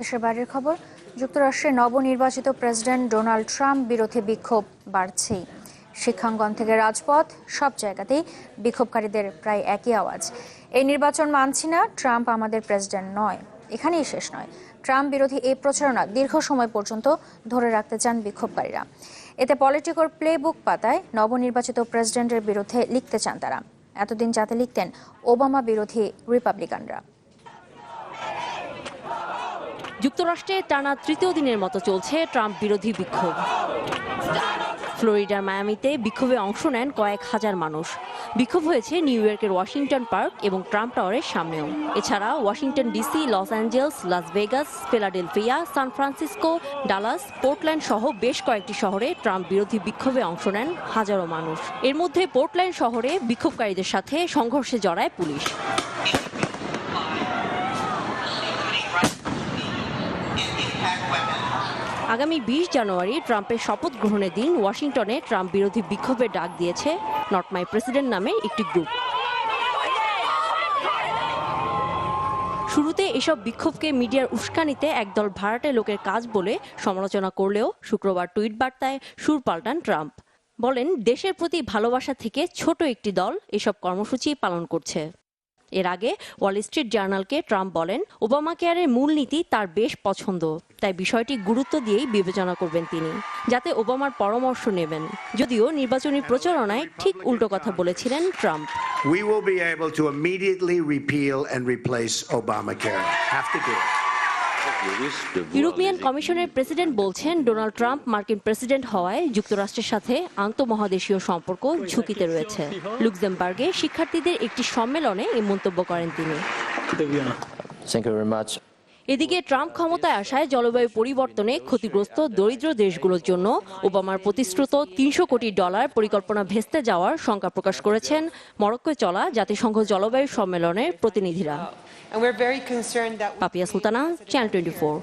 দেশের বাইরের খবর, যুক্তরাষ্ট্রের নবনির্বাচিত প্রেসিডেন্ট ডোনাল্ড ট্রাম্প বিরোধী বিক্ষোভ বাড়ছেই। শিক্ষাঙ্গন থেকে রাজপথ, সব জায়গাতেই বিক্ষোভকারীদের প্রায় একই আওয়াজ, এই নির্বাচন মানছি না, ট্রাম্প আমাদের প্রেসিডেন্ট নয়। এখানেই শেষ নয়, ট্রাম্প বিরোধী এই প্রচারণা দীর্ঘ সময় পর্যন্ত ধরে রাখতে চান বিক্ষোভকারীরা। এতে পলিটিকোর প্লেবুক পাতায় নবনির্বাচিত প্রেসিডেন্টের বিরুদ্ধে লিখতে চান তারা, এতদিন যাতে লিখতেন ওবামা বিরোধী রিপাবলিকানরা। যুক্তরাষ্ট্রে টানা তৃতীয় দিনের মতো চলছে ট্রাম্প বিরোধী বিক্ষোভ। ফ্লোরিডার মায়ামিতে বিক্ষোভে অংশ নেন কয়েক হাজার মানুষ। বিক্ষোভ হয়েছে নিউ ইয়র্কের ওয়াশিংটন পার্ক এবং ট্রাম্প টাওয়ারের সামনেও। এছাড়া Washington DC, Los Angeles, Las Vegas, Philadelphia, San Francisco, Dallas, Portland সহ বেশ কয়েকটি শহরে ট্রাম্প বিরোধী বিক্ষোভে অংশ নেন হাজারো মানুষ। এর মধ্যে পোর্টল্যান্ড শহরে বিক্ষোভকারীদের সাথে সংঘর্ষে জড়ায় পুলিশ। আগামী 20 জানুয়ারি ট্রাম্পের শপথ গ্রহণের দিন ওয়াশিংটনে ট্রাম্প বিরোধী বিক্ষোভের ডাক দিয়েছে নট মাই প্রেসিডেন্ট নামে একটি গ্রুপ। শুরুতে এসব বিক্ষোভকে মিডিয়ার উস্কানিতে একদল ভাড়াটে লোকের কাজ বলে সমালোচনা করলেও শুক্রবার টুইট বার্তায় সুর পাল্টান ট্রাম্প। বলেন, দেশের প্রতি ভালোবাসা থেকে ছোট একটি দল এসব কর্মসূচি পালন করছে। এর আগে ওয়াল স্ট্রিট জার্নালকে ট্রাম্প বলেন, ওবামা কেয়ারের মূলনীতি তার বেশ পছন্দ, তাই বিষয়টি গুরুত্ব দিয়েই বিবেচনা করবেন তিনি, যাতে ওবামার পরামর্শ নেবেন। যদিও নির্বাচনী প্রচারণায় ঠিক উল্টো কথা বলেছিলেন Trump. We will be able to immediately repeal and replace Obamacare. Have to do it. European কমিশনের প্রেসিডেন্ট বলছেন, ডোনাল্ড ট্রাম্প মার্কিন প্রেসিডেন্ট হওয়ায় যুক্তরাষ্ট্রের সাথে আন্তঃমহাদেশীয় সম্পর্ক ঝুঁকিতে রয়েছে। লুক্সেমবার্গে শিক্ষার্থীদের একটি সম্মেলনে এই মন্তব্য করেন তিনি। এদিকে ট্রাম্প ক্ষমতায় আসায় জলবায়ু পরিবর্তনে ক্ষতিগ্রস্ত দরিদ্র দেশগুলোর জন্য ওবামার প্রতিশ্রুত $300 কোটি পরিকল্পনা ভেস্তে যাওয়ার শঙ্কা প্রকাশ করেছেন মরক্কোয় চলা জাতিসংঘ জলবায়ু সম্মেলনের প্রতিনিধিরা। পাপিয়া সুলতানা, চ্যানেল 24।